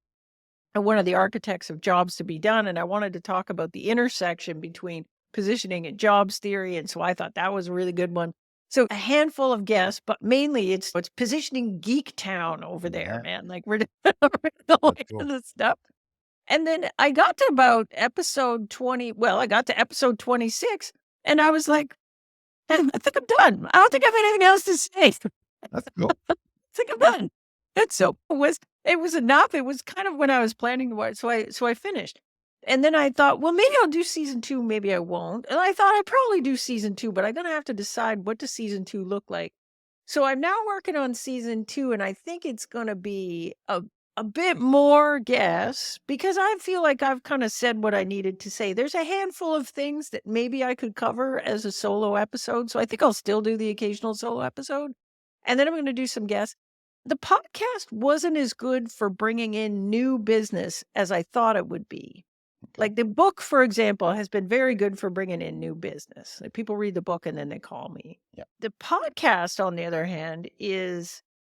one of the architects of jobs to be done. And I wanted to talk about the intersection between positioning and jobs theory. And so I thought that was a really good one. So a handful of guests, but mainly it's positioning geek town over there, yeah. man. Like we're going That's cool. into this stuff. And then I got to about episode 20. Well, I got to episode 26 and I was like, I think I'm done. I don't think I have anything else to say. That's cool. Think I'm done. And so it was enough. It was kind of when I was planning to watch. So I finished. And then I thought, well, maybe I'll do season 2, maybe I won't. And I thought I'd probably do season 2, but I'm gonna have to decide what does season 2 look like. So I'm now working on season 2, and I think it's gonna be a bit more guess because I feel like I've kind of said what I needed to say. There's a handful of things that maybe I could cover as a solo episode. So I think I'll still do the occasional solo episode. And then I'm going to do some guests. The podcast wasn't as good for bringing in new business as I thought it would be. Okay. Like the book, for example, has been very good for bringing in new business. Like people read the book and then they call me. Yeah. The podcast, on the other hand,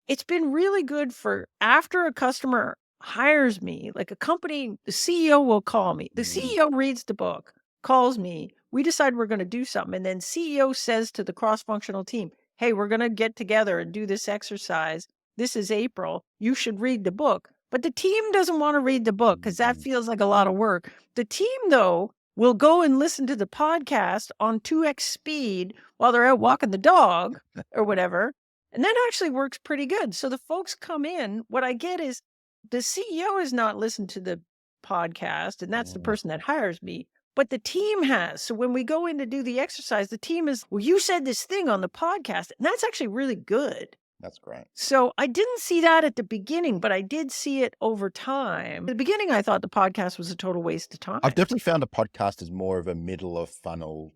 it's been really good for after a customer hires me, like a company, the CEO will call me. The Mm, CEO reads the book, calls me. We decide we're going to do something. And then CEO says to the cross functional team, hey, we're going to get together and do this exercise. This is April. You should read the book. But the team doesn't want to read the book because that mm, feels like a lot of work. The team, though, will go and listen to the podcast on 2x speed while they're out walking the dog or whatever. And that actually works pretty good. So the folks come in. What I get is the CEO has not listened to the podcast, and that's the mm, person that hires me, but the team has. So when we go in to do the exercise, the team is, well, you said this thing on the podcast, and that's actually really good. that's great. So I didn't see that at the beginning, but I did see it over time. At the beginning, I thought the podcast was a total waste of time. I've definitely found a podcast as more of a middle of funnel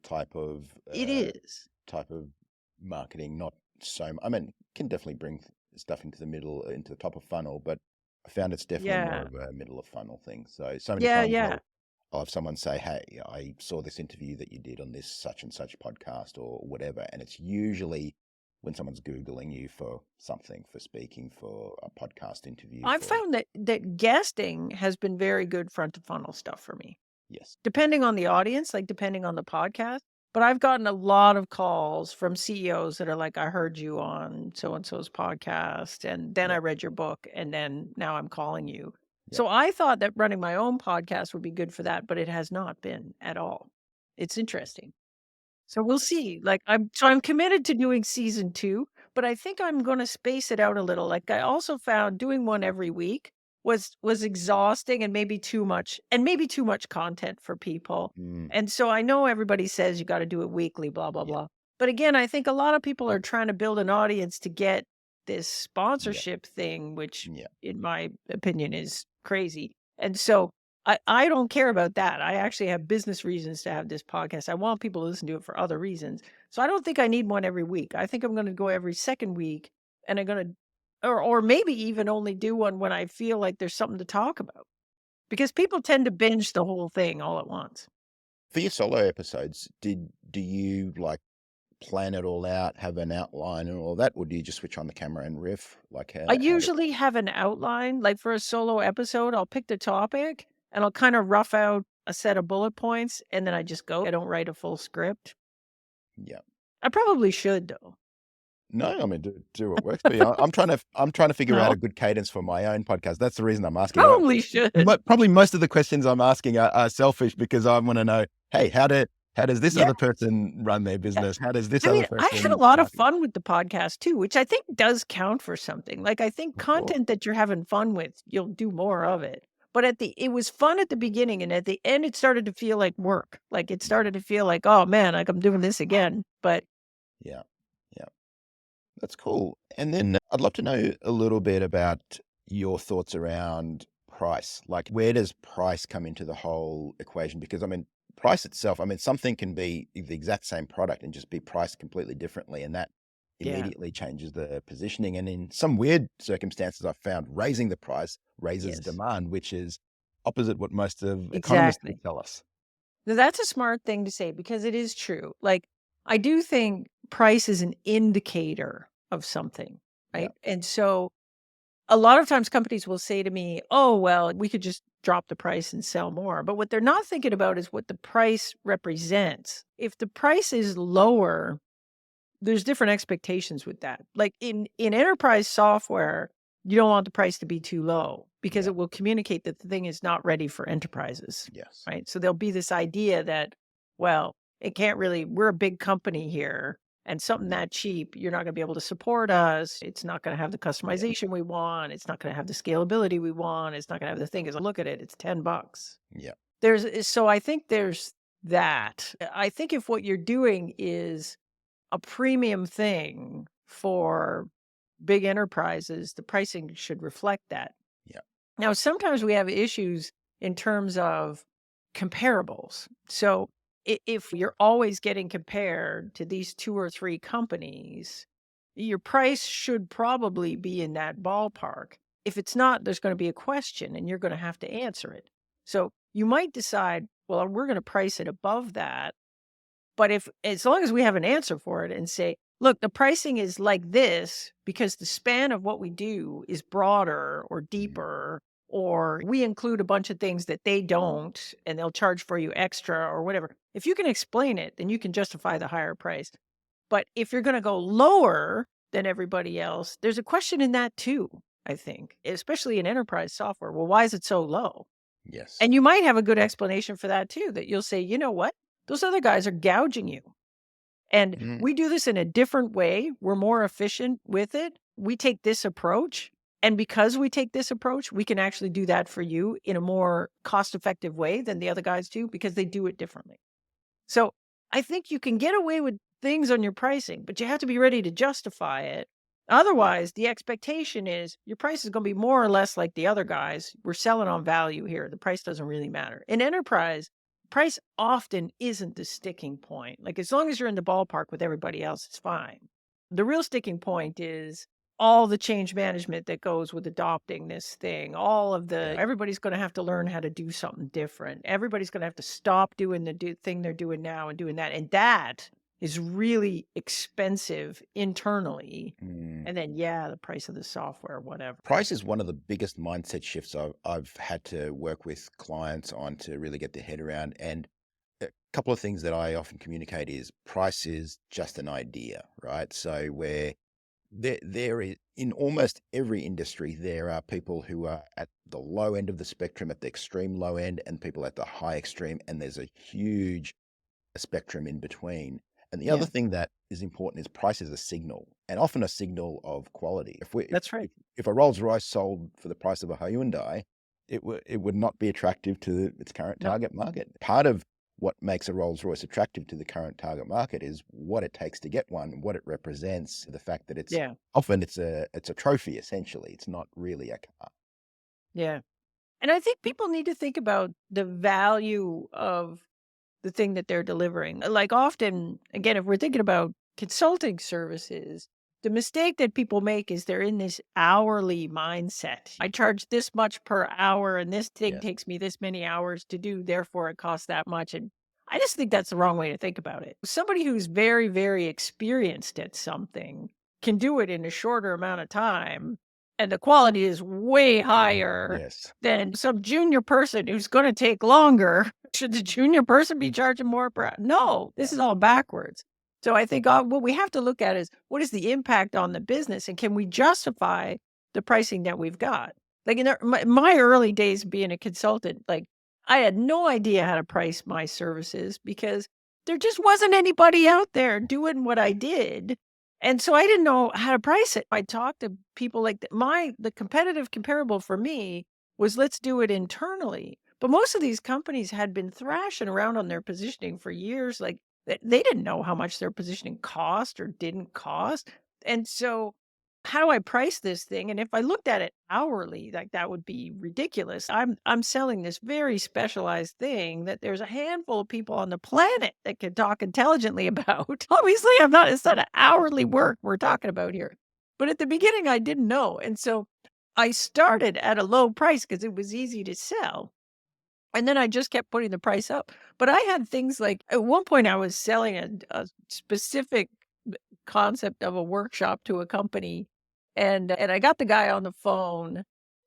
It is. type of marketing, not so. I mean, can definitely bring stuff into the middle, into the top of funnel, but I found it's definitely more Yeah. of a middle of funnel thing. So many Yeah. times Yeah. I'll have someone say, "Hey, I saw this interview that you did on this such and such podcast or whatever," and it's usually when someone's Googling you for something, for speaking, for a podcast interview. I've For found that guesting has been very good front to funnel stuff for me. yes, Depending on the audience, like depending on the podcast. But I've gotten a lot of calls from CEOs that are like, I heard you on so and so's podcast, and then yeah, I read your book, and then now I'm calling you. yeah, So I thought that running my own podcast would be good for that, but it has not been at all. It's interesting. So we'll see. Like I'm committed to doing season 2, but I think I'm going to space it out a little. Like I also found doing one every week was exhausting and maybe too much content for people. mm, And so I know everybody says you got to do it weekly, blah blah yeah, blah. But again, I think a lot of people are trying to build an audience to get this yeah, sponsorship thing, which yeah, in my opinion is crazy. And so I don't care about that. I actually have business reasons to have this podcast. I want people to listen to it for other reasons. So I don't think I need one every week. I think I'm going to go every second week and I'm going to or maybe even only do one when I feel like there's something to talk about, because people tend to binge the whole thing all at once. For your solo episodes, do you like plan it all out, have an outline and all that, or do you just switch on the camera and riff? Like I how do usually have an outline, like for a solo episode, I'll pick the topic and I'll kind of rough out a set of bullet points and then I just go. I don't write a full script. yeah. I probably should though. No, I mean do what works for you. I'm trying to figure out No, a good cadence for my own podcast. That's the reason I'm asking. probably should. Probably most of the questions I'm asking are selfish because I want to know, hey, how does this Yeah. other person run their business? How does this I other mean, I had a person lot of market? fun with the podcast too, which I think does count for something. Like I think Of course. content that you're having fun with, you'll do more of it. But it was fun at the beginning, and at the end it started to feel like work. Like it started to feel like, oh man, like I'm doing this again. But Yeah. Yeah. That's cool. And then I'd love to know a little bit about your thoughts around price. Like, where does price come into the whole equation? Because, I mean, price itself, I mean, something can be the exact same product and just be priced completely differently. And that yeah, immediately changes the positioning. And in some weird circumstances, I've found raising the price raises yes, demand, which is, Opposite what most of economists exactly. would tell us. Now, that's a smart thing to say because it is true. Like, I do think price is an indicator of something, yeah, right? And so a lot of times companies will say to me, oh, well, we could just drop the price and sell more. But what they're not thinking about is what the price represents. If the price is lower, there's different expectations with that. Like in enterprise software, you don't want the price to be too low because yeah, it will communicate that the thing is not ready for enterprises, yes, right? So there'll be this idea that, well, it can't really, we're a big company here and something mm, that cheap, you're not going to be able to support us. It's not going to have the yeah, customization we want. It's not going to have the scalability we want. It's not going to have the thing is look at it, it's $10. yeah, So I think there's that. I think if what you're doing is a premium thing for big enterprises, the pricing should reflect that. yeah, Now, sometimes we have issues in terms of comparables. So if you're always getting compared to these two or three companies, your price should probably be in that ballpark. If it's not, there's going to be a question and you're going to have to answer it. So you might decide, well, we're going to price it above that, but if as long as we have an answer for it and say, look, the pricing is like this because the span of what we do is broader or mhm, deeper, or we include a bunch of things that they don't and they'll charge for you extra or whatever. If you can explain it, then you can justify the higher price. But if you're going to go lower than everybody else, there's a question in that too, I think, especially in enterprise software. Well, why is it so low? yes, And you might have a good explanation for that too, that you'll say, you know what? Those other guys are gouging you. And mm, we do this in a different way. We're more efficient with it. We take this approach. And because we take this approach, we can actually do that for you in a more cost effective way than the other guys do because they do it differently. So I think you can get away with things on your pricing, but you have to be ready to justify it. yeah, Otherwise, the expectation is your price is going to be more or less like the other guys. We're selling on value here. The price doesn't really matter. In enterprise, price often isn't the sticking point. Like as long as you're in the ballpark with everybody else, it's fine. The real sticking point is all the change management that goes with adopting this thing, all of the yeah, everybody's going to have to learn how to do something different. Everybody's going to have to stop doing the thing they're doing now and doing that. And that is really expensive internally. mm. And then, yeah, the price of the software, whatever. Price is one of the biggest mindset shifts I've had to work with clients on to really get their head around. And a couple of things that I often communicate is price is just an idea, right? So where there is in almost every industry, there are people who are at the low end of the spectrum, at the extreme low end, and people at the high extreme, and there's a huge spectrum in between. And the other Yeah, thing that is important is price is a signal, and often a signal of quality. If we that's right. if a Rolls Royce sold for the price of a Hyundai, it would not be attractive to its current No, target market. Part of what makes a Rolls Royce attractive to the current target market is what it takes to get one, what it represents, the fact that yeah, it's a trophy essentially. It's not really a car. yeah. And I think people need to think about the value of the thing that they're delivering. Like often, again, if we're thinking about consulting services, The mistake that people make is they're in this hourly mindset. I charge this much per hour, and this thing Yes. takes me this many hours to do, therefore it costs that much. And I just think that's the wrong way to think about it. Somebody who's very, very experienced at something can do it in a shorter amount of time, and the quality is way higher Yes. than some junior person who's going to take longer. Should the junior person be charging more per hour? No, this is all backwards. So I think what we have to look at is what is the impact on the business, and can we justify the pricing that we've got? Like in my early days being a consultant, like I had no idea how to price my services because there just wasn't anybody out there doing what I did. And so I didn't know how to price it. I talked to people like the competitive comparable for me was let's do it internally. But most of these companies had been thrashing around on their positioning for years. Like they didn't know how much their positioning cost or didn't cost. And so how do I price this thing? And if I looked at it hourly, like that would be ridiculous. I'm selling this very specialized thing that there's a handful of people on the planet that can talk intelligently about. Obviously, it's not an hourly work we're talking about here. But at the beginning I didn't know. And so I started at a low price because it was easy to sell. And then I just kept putting the price up. But I had things like at one point I was selling a specific concept of a workshop to a company, and I got the guy on the phone,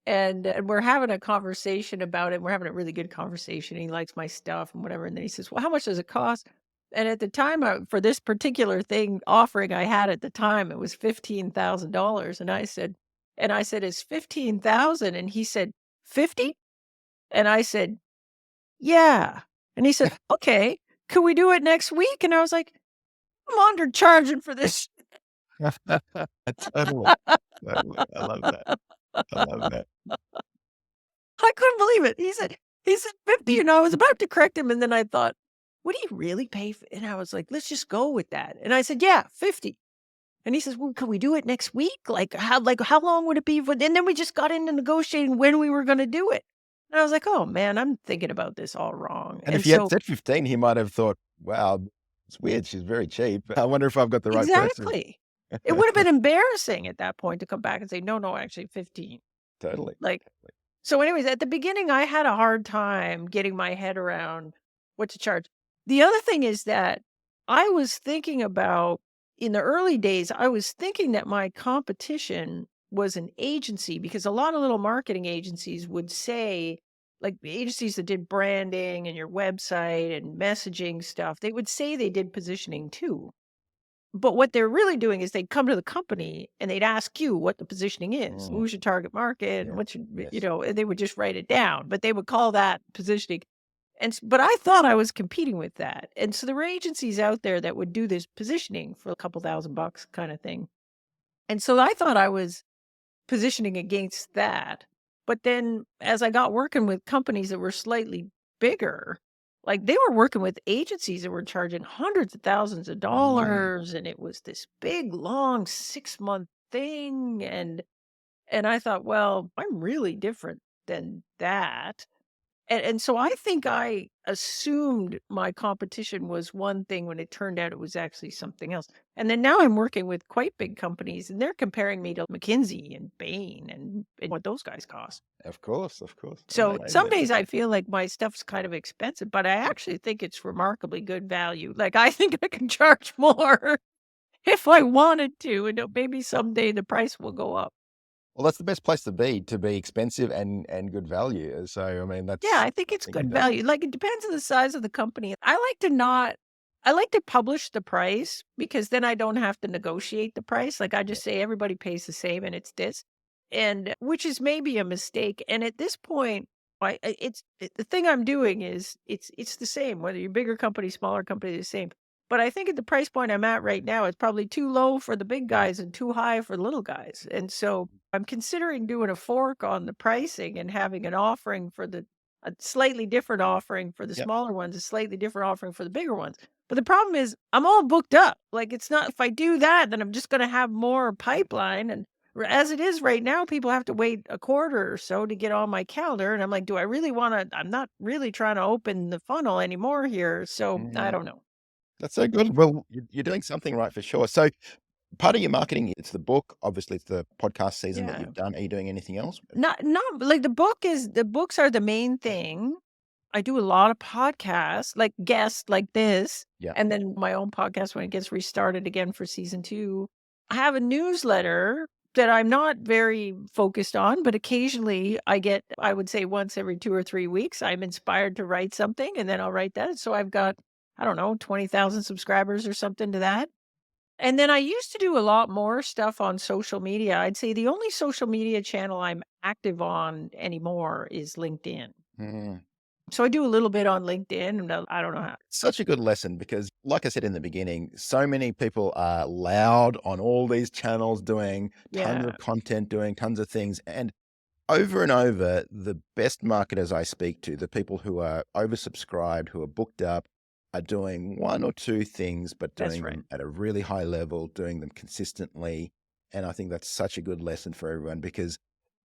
and we're having a conversation about it. We're having a really good conversation. He likes my stuff and whatever. And then he says, "Well, how much does it cost?" And at the time, for this particular thing offering I had at the time, it was $15,000. And I said, "It's 15,000." And he said, "50?" And I said, "Yeah." And he said, "Okay, could we do it next week?" And I was like, "I'm undercharging for this." Totally. Totally. I love that. I love that. I couldn't believe it. He said 50, and I was about to correct him, and then I thought, "Would he really pay for," and I was like, "Let's just go with that." And I said, "Yeah, 50." And he says, "Well, can we do it next week? How long would it be for," and then we just got into negotiating when we were gonna do it. And I was like, "Oh, man, I'm thinking about this all wrong." And And if you had so said 15, he might have thought, wow, it's weird. She's very cheap. I wonder if I've got the right person. exactly. It would have been embarrassing at that point to come back and say, "No, no, actually 15." Totally. Like, so anyways, at the beginning, I had a hard time getting my head around what to charge. The other thing is that I was thinking about in the early days, I was thinking that my competition was an agency because a lot of little marketing agencies would say, like the agencies that did branding and your website and messaging stuff, they would say they did positioning too. But what they're really doing is they'd come to the company and they'd ask you what the positioning is. Mm, Who's your target market and yeah. what's your, Yes. and they would just write it down, but they would call that positioning. But I thought I was competing with that. And so there were agencies out there that would do this positioning for a couple $1,000 kind of thing. And so I thought I was positioning against that. But then as I got working with companies that were slightly bigger, like they were working with agencies that were charging hundreds of thousands of Mm, dollars, and it was this big long 6-month thing. And I thought, well, I'm really different than that. And so I think I assumed my competition was one thing when it turned out it was actually something else. And then now I'm working with quite big companies, and they're comparing me to McKinsey and Bain and what those guys cost. of course. Of course. So some Amazing. days I feel like my stuff's kind of expensive, but I actually think it's remarkably good value. Like I think I can charge more if I wanted to, and maybe someday the price will go up. Well, that's the best place to be expensive and good value. So, I mean, Yeah, that's, I think I it's think good that, value. Like, it depends on the size of the company. I like to publish the price because then I don't have to negotiate the price. Like, I yeah. just say everybody pays the same and it's this, and which is maybe a mistake. And at this point, the thing I'm doing is it's the same, whether you're bigger company, smaller company, the same. But I think at the price point I'm at right now, it's probably too low for the big guys and too high for the little guys. And so I'm considering doing a fork on the pricing and having an offering for a slightly different offering for the Yep. smaller ones, a slightly different offering for the bigger ones. But the problem is I'm all booked up. Like it's not, if I do that, then I'm just going to have more pipeline. And as it is right now, people have to wait a quarter or so to get on my calendar. And I'm like, do I really want to? I'm not really trying to open the funnel anymore here. So I Mm, don't know. that's so good. Well, you're doing something right for sure. So, Part of your marketing, it's the book. Obviously, it's the podcast season that Yeah. you've done. Are you doing anything else? Not like the books are the main thing. I do a lot of podcasts, like guests like this, Yeah. and then my own podcast when it gets restarted again for season 2. I have a newsletter that I'm not very focused on, but occasionally I get, I would say once every 2 or 3 weeks, I'm inspired to write something and then I'll write that. So I've got, I don't know, 20,000 subscribers or something to that. And then I used to do a lot more stuff on social media. I'd say the only social media channel I'm active on anymore is LinkedIn. Mm. So I do a little bit on LinkedIn, and I don't know how. Such a good lesson because, like I said in the beginning, so many people are loud on all these channels doing tons Yeah, of content, doing tons of things. And over and over, the best marketers I speak to, the people who are oversubscribed, who are booked up, are doing one or two things, but that's doing right. them at a really high level, doing them consistently. And I think that's such a good lesson for everyone because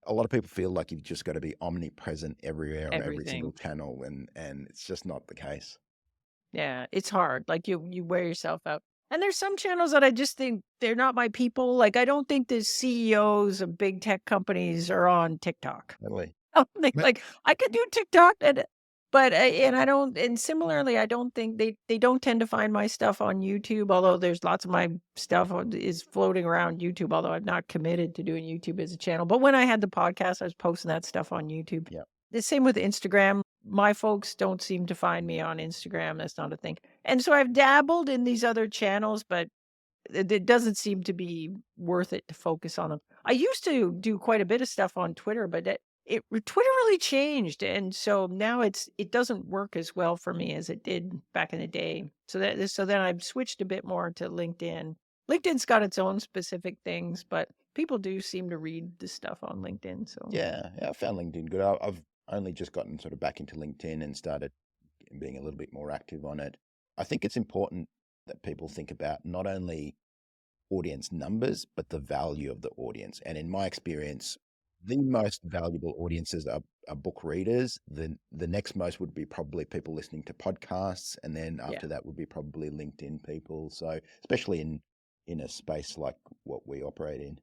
a lot of people feel like you've just got to be omnipresent everywhere on every single Everything. channel, and it's just not the case. Yeah, it's hard. Like you wear yourself out. And there's some channels that I just think they're not my people. Like I don't think the CEOs of big tech companies are on TikTok. Totally. I don't think But like I could do TikTok but I don't, and similarly I don't think they don't tend to find my stuff on YouTube, although there's lots of my stuff is floating around YouTube, although I'm not committed to doing YouTube as a channel. But when I had the podcast, I was posting that stuff on YouTube. yeah, The same with Instagram. My folks don't seem to find me on Instagram. That's not a thing. And so I've dabbled in these other channels, but it doesn't seem to be worth it to focus on them. I used to do quite a bit of stuff on Twitter, but Twitter really changed, and so now it doesn't work as well for me as it did back in the day. So then I've switched a bit more to LinkedIn. LinkedIn's got its own specific things, but people do seem to read the stuff on LinkedIn. So yeah, I found LinkedIn good. I've only just gotten sort of back into LinkedIn and started being a little bit more active on it. I think it's important that people think about not only audience numbers, but the value of the audience. And in my experience, the most valuable audiences are book readers. The next most would be probably people listening to podcasts, and then yeah. after that would be probably LinkedIn people. So especially in a space like what we operate in.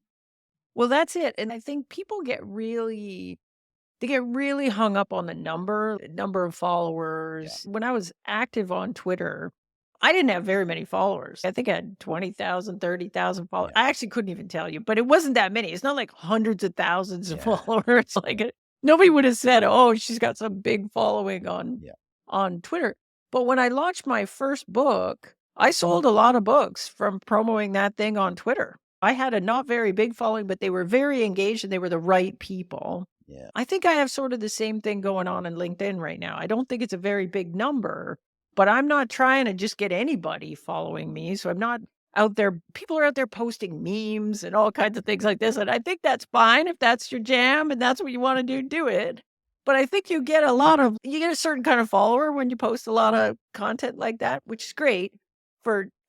Well, that's it. And I think people they get really hung up on the number of Yeah, followers. When I was active on Twitter, I didn't have very many followers. I think I had 20,000, 30,000 followers. yeah, I actually couldn't even tell you, but it wasn't that many. It's not like hundreds of thousands of yeah, followers. Nobody would have said, "Oh, she's got some big following yeah, on Twitter." But when I launched my first book, I sold a lot of books from promoting that thing on Twitter. I had a not very big following, but they were very engaged and they were the right people. yeah. I think I have sort of the same thing going on in LinkedIn right now. I don't think it's a very big number, but I'm not trying to just get anybody following me. So I'm not out there. People are out there posting memes and all kinds of things like this. And I think that's fine if that's your jam and that's what you want to do it. But I think you get a certain kind of follower when you post a lot of content like that, which is great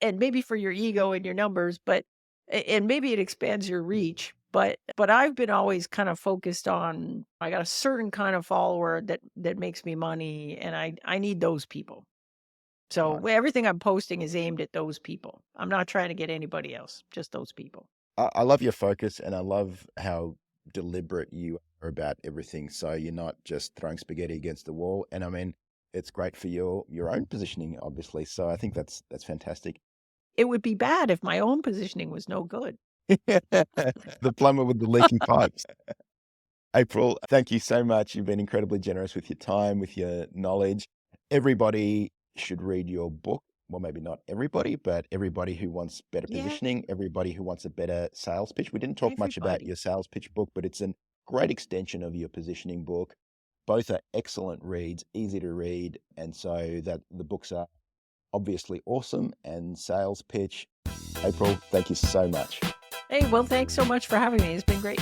and maybe for your ego and your numbers, but and maybe it expands your reach. But I've been always kind of focused on I got a certain kind of follower that makes me money, and I need those people. So Nice. everything I'm posting is aimed at those people. I'm not trying to get anybody else, just those people. I love your focus and I love how deliberate you are about everything. So you're not just throwing spaghetti against the wall. And I mean, it's great for your own positioning, obviously. So I think that's fantastic. It would be bad if my own positioning was no good. The plumber with the leaking pipes. April, thank you so much. You've been incredibly generous with your time, with your knowledge. Everybody should read your book. Well, maybe not everybody, but everybody who wants better Yeah, positioning, everybody who wants a better sales pitch. We didn't talk much about everybody. your sales pitch book, but it's a great extension of your positioning book. Both are excellent reads, easy to read. And so that the books are obviously awesome. And sales pitch. April, thank you so much. Hey, well, thanks so much for having me. It's been great.